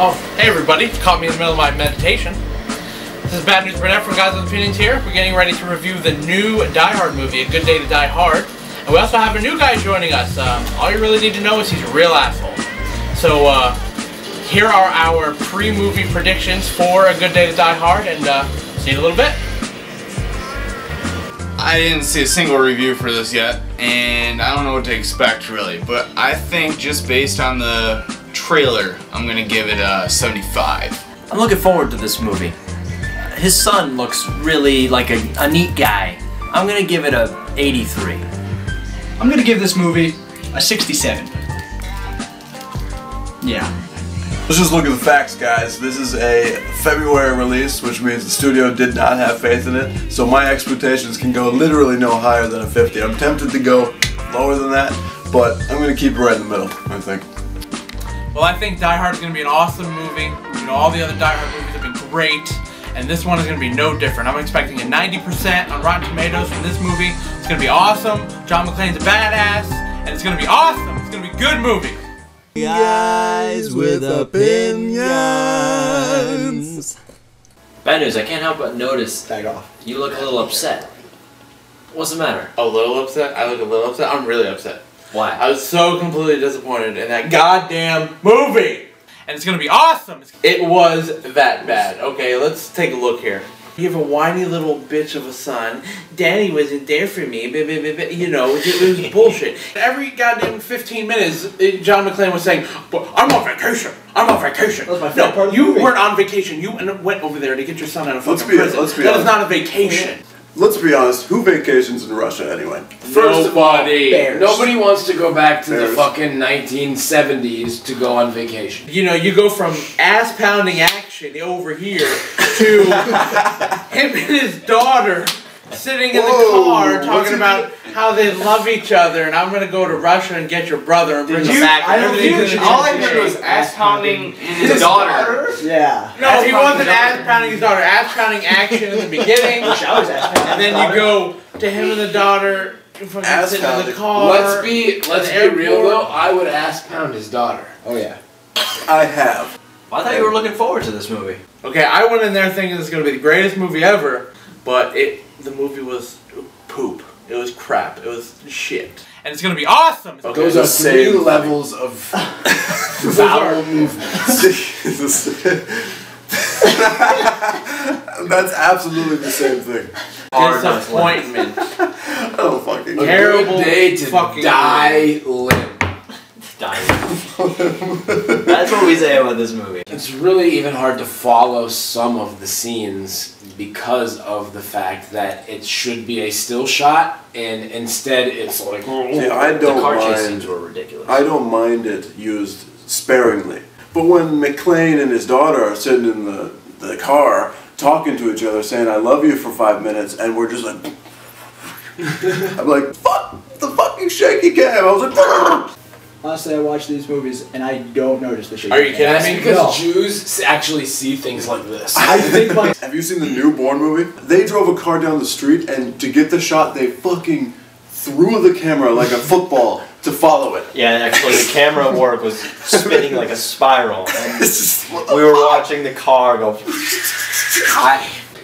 Oh, hey everybody, caught me in the middle of my meditation. This is Bad News Burnett from Guys with Opinions here. We're getting ready to review the new Die Hard movie, A Good Day to Die Hard. And we also have a new guy joining us. All you really need to know is he's a real asshole. So, here are our pre-movie predictions for A Good Day to Die Hard, and see you in a little bit. I didn't see a single review for this yet, and I don't know what to expect really, but I think just based on the trailer, I'm gonna give it a 75. I'm looking forward to this movie. His son looks really like a neat guy. I'm gonna give it a 83. I'm gonna give this movie a 67. Yeah. Let's just look at the facts, guys. This is a February release, which means the studio did not have faith in it, so my expectations can go literally no higher than a 50. I'm tempted to go lower than that, but I'm going to keep it right in the middle, I think. Well, I think Die Hard is going to be an awesome movie. You know, all the other Die Hard movies have been great, and this one is going to be no different. I'm expecting a 90% on Rotten Tomatoes from this movie. It's going to be awesome. John McClane's a badass, and it's going to be awesome. It's going to be a good movie. Guys with opinions. Bad news, I can't help but notice Back off. you look a little upset. What's the matter? A little upset? I look a little upset? I'm really upset. Why? I was so completely disappointed in that goddamn movie! And it's gonna be awesome! It was that bad. Okay, let's take a look here. You have a whiny little bitch of a son. Daddy wasn't there for me. You know, it was bullshit. Every goddamn 15 minutes, John McClane was saying, I'm on vacation. I'm on vacation. That was my favorite part of the you movie. weren't on vacation. You went over there to get your son out of fucking prison. Let's be That is honest. not a vacation. Let's be honest, who vacations in Russia anyway? First of all, Bears. nobody wants to go back to the Bears. fucking 1970s to go on vacation. You know, you go from ass-pounding action over here to him and his daughter sitting in the car what's talking he about how they love each other, and I'm gonna go to Russia and get your brother and bring him back. I don't think Everything's you gonna All I be heard great. was ass pounding and his daughter. Yeah. No, he wasn't ass-pounding his daughter. Ass-pounding action in the beginning, and then you go to him and the daughter fucking sitting in the car. Let's be airport. real though. I would ass pound his daughter. Oh yeah. I have. I thought you were looking forward to this movie. Okay, I went in there thinking this was gonna be the greatest movie ever, but the movie was poop. It was crap. It was shit. And it's gonna be awesome. Okay, Those are three levels of vowel movements. That's absolutely the same thing. disappointment. I don't fucking care. Terrible Good day to fucking die limp. That's what we say about this movie. It's really even hard to follow some of the scenes because of the fact that it should be a still shot, and instead it's like. See, I The don't car chase mind. scenes were ridiculous. I don't mind it used sparingly. But when McClane and his daughter are sitting in the car talking to each other saying I love you for 5 minutes, and we're just like I'm like, fuck the fucking shaky cam. I was like Honestly, I watch these movies and I don't notice the shit. Are you kidding That's me? because No. Jews actually see things like this. I think like have you seen the Newborn movie? They drove a car down the street, and to get the shot they fucking threw the camera like a football to follow it. Yeah, actually the camera work was spinning like a spiral. And It's just, we were watching the car go.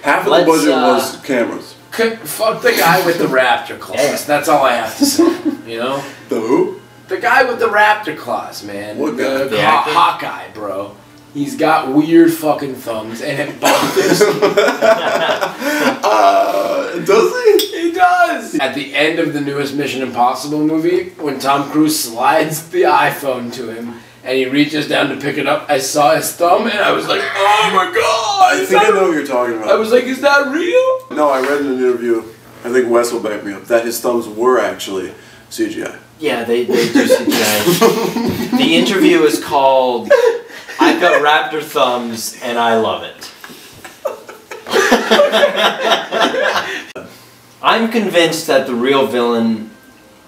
half of the Let's, budget was cameras. Fuck the guy with the raptor claws. That's all I have to say. You know? The who? The guy with the raptor claws, man. What guy? The actor? Hawkeye, bro. He's got weird fucking thumbs, and it bothers me. Does he? He does! At the end of the newest Mission Impossible movie, when Tom Cruise slides the iPhone to him, and he reaches down to pick it up, I saw his thumb, and I was like, oh my god! I think I know what you're talking about. I was like, is that real? No, I read in an interview, I think Wes will back me up, that his thumbs were actually CGI. Yeah, they do CGI. The interview is called "I've got raptor thumbs and I love it." I'm convinced that the real villain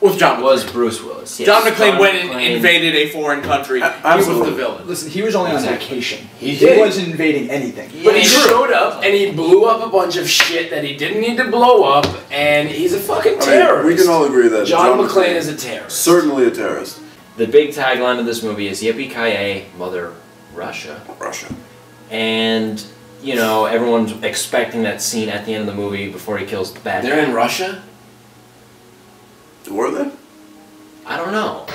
With John was Bruce Willis. Yes. John McClane went and McClane. invaded a foreign country. He was Absolutely. the villain. listen, he was only on vacation. He did. wasn't invading anything. But he showed up, and he blew up a bunch of shit that he didn't need to blow up, and he's a fucking terrorist. we can all agree that John McClane is a terrorist. certainly a terrorist. The big tagline of this movie is "Yippee-ki-yay, mother Russia. Russia. And, you know, everyone's expecting that scene at the end of the movie before he kills the bad guy. They're in Russia? Were they? I don't know.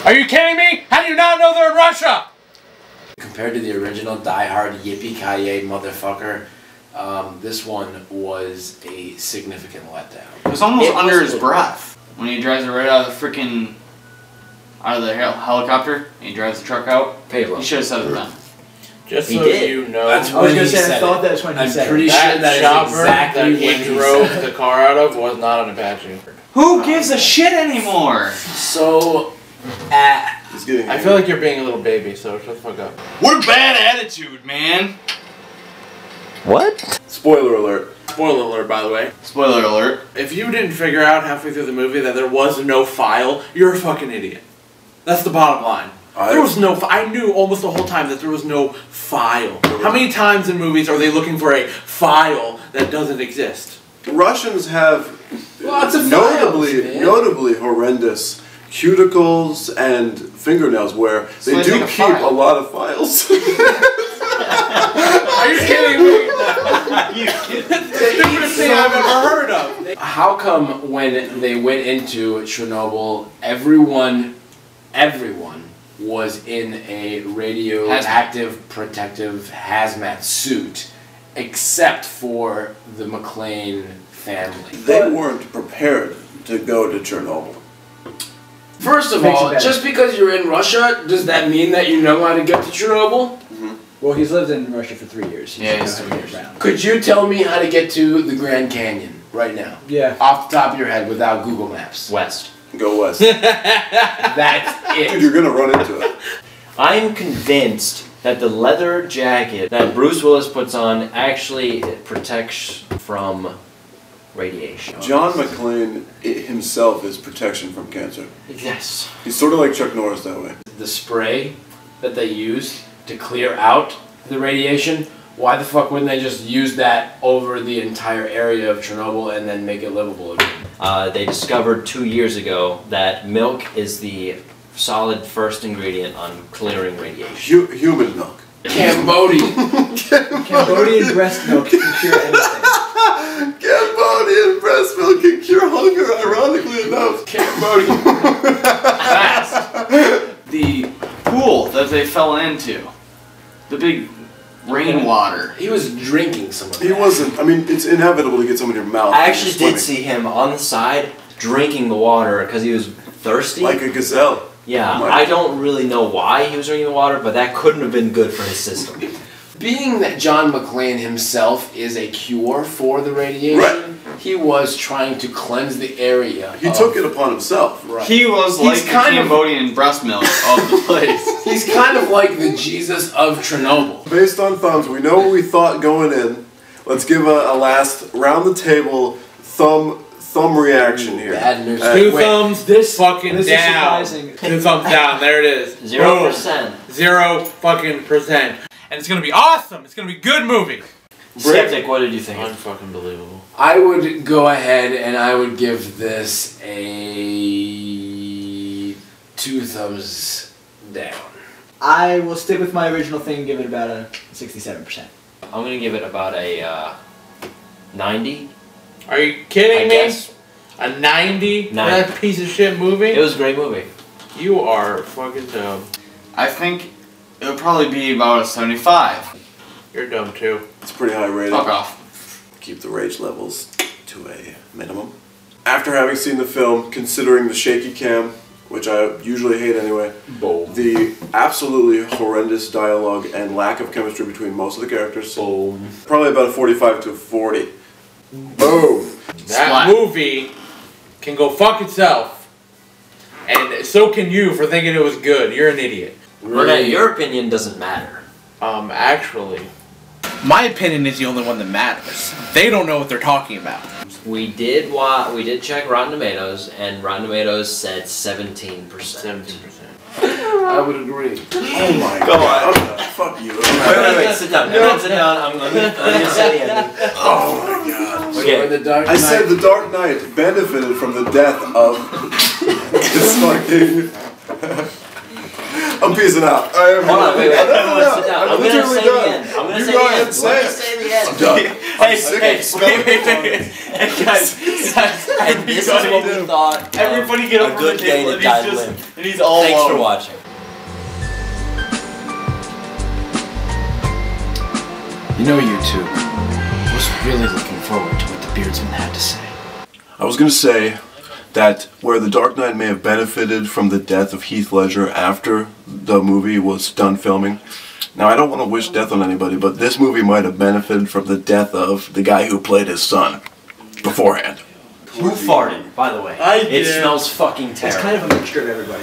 Are you kidding me? How do you not know they're in Russia? Compared to the original Die Hard Yippee-Ki-Yay motherfucker, this one was a significant letdown. It was almost It under was his a- breath when he drives it right out of the freaking helicopter and he drives the truck out. Pablo. He should have said it then. Just He so did. you know, That's I was when gonna he say, I said thought it. that's when he I'm said pretty it. sure that that is chopper exactly that when he he drove said the it. car out of was not an Apache. Who gives a shit anymore? So, He's getting. I feel like you're being a little baby, so shut the fuck up. What a bad attitude, man. What? Spoiler alert. Spoiler alert, by the way. Spoiler alert. If you didn't figure out halfway through the movie that there was no file, you're a fucking idiot. That's the bottom line. There was no. I knew almost the whole time that there was no file. How many times in movies are they looking for a file that doesn't exist? Russians have Lots of notably, files, man. notably horrendous cuticles and fingernails where So they they do take a keep file. a lot of files. Are you kidding me? The stupidest thing I've ever heard of. how come when they went into Chernobyl, everyone was in a radioactive protective hazmat suit, except for the McClane family? They weren't prepared to go to Chernobyl. First of Makes it all, better. just because you're in Russia, does that mean that you know how to get to Chernobyl? Well, he's lived in Russia for 3 years. Yeah, He's he's know how to 3 get years. around. Could you tell me how to get to the Grand Canyon right now? Yeah. Off the top of your head without Google Maps. West. Go west. That's Dude, it. you're gonna run into it. I'm convinced that the leather jacket that Bruce Willis puts on actually protects from radiation. John McClane himself is protection from cancer. Yes. He's sort of like Chuck Norris that way. The spray that they used to clear out the radiation, why the fuck wouldn't they just use that over the entire area of Chernobyl and then make it livable again? They discovered 2 years ago that milk is the solid first ingredient on clearing radiation. Human milk. Cambodian. Cambodian breast milk can cure anything. Cambodian breast milk can cure hunger, ironically enough. Cambodian. The pool that they fell into. The big rainwater. He was drinking some of that. He wasn't. I mean, it's inevitable to get some in your mouth. I when actually you're did swimming. see him on the side drinking the water because he was thirsty. Like a gazelle. Yeah, Oh my I God. don't really know why he was drinking the water, but that couldn't have been good for his system. Being that John McClane himself is a cure for the radiation, Right. he was trying to cleanse the area. He took it upon himself. Right. He was He's like the kind of- Cambodian breast milk of the place. He's kind of like the Jesus of Chernobyl. Based on thumbs, we know what we thought going in. Let's give a last round the table thumb reaction here. Bad news. Two Wait, thumbs This fucking this down. is surprising. 2 thumbs down. There it is. 0%. 0% And it's gonna be awesome. It's gonna be a good movie. Septic, what did you think? Unfucking believable. I would go ahead and I would give this a 2 thumbs down. I will stick with my original thing and give it about a 67%. I'm gonna give it about a 90. Are you kidding I me? guess. A 90 for 90. that piece of shit movie? It was a great movie. You are fucking dumb. I think it would probably be about a 75. You're dumb too. It's pretty high rated. Fuck off. Keep the rage levels to a minimum. After having seen the film, considering the shaky cam, which I usually hate anyway, Boom. the absolutely horrendous dialogue and lack of chemistry between most of the characters, Boom. probably about a 45 to a 40. Boom! That Splat. movie can go fuck itself. And so can you for thinking it was good. You're an idiot. Renee, your opinion doesn't matter. Actually, my opinion is the only one that matters. They don't know what they're talking about. We did check Rotten Tomatoes, and Rotten Tomatoes said 17%. 17%. I would agree. Oh my Go god. Fuck you. Wait, sit down. Everyone sit down. I'm gonna say the ending. Oh my god. So in the Dark I Knight, said The Dark Knight benefited from the death of this fucking I'm peacing out. I am. Hold on, wait, everyone sit down. I'm I'm gonna literally say done. the end. I'm gonna You say go the ahead end. and say Let me it. say the end. I'm done. I'm sick of smelling Hey guys, And this is what we thought. everybody get a over good the day table to and dive in. and he's all Thanks alone. for watching. You know, YouTube, I was really looking forward to what the Beardsman had to say. I was going to say that where The Dark Knight may have benefited from the death of Heath Ledger after the movie was done filming. Now, I don't want to wish death on anybody, but this movie might have benefited from the death of the guy who played his son beforehand. Who farted, by the way? I It did. smells fucking It's terrible. kind of a mixture of everybody.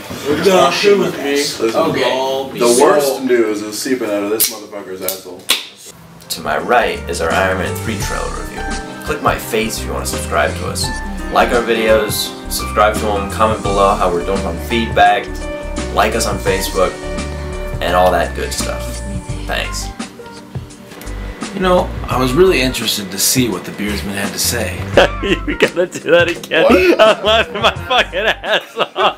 No, it was me. Listen, Okay. the worst news is seeping out of this motherfucker's asshole. To my right is our Iron Man 3 trailer review. Click my face if you want to subscribe to us. Like our videos, subscribe to them, comment below how we're doing on feedback, like us on Facebook, and all that good stuff. Thanks. You know, I was really interested to see what the Beardsman had to say. We gotta do that again. I'm laughing my fucking ass off.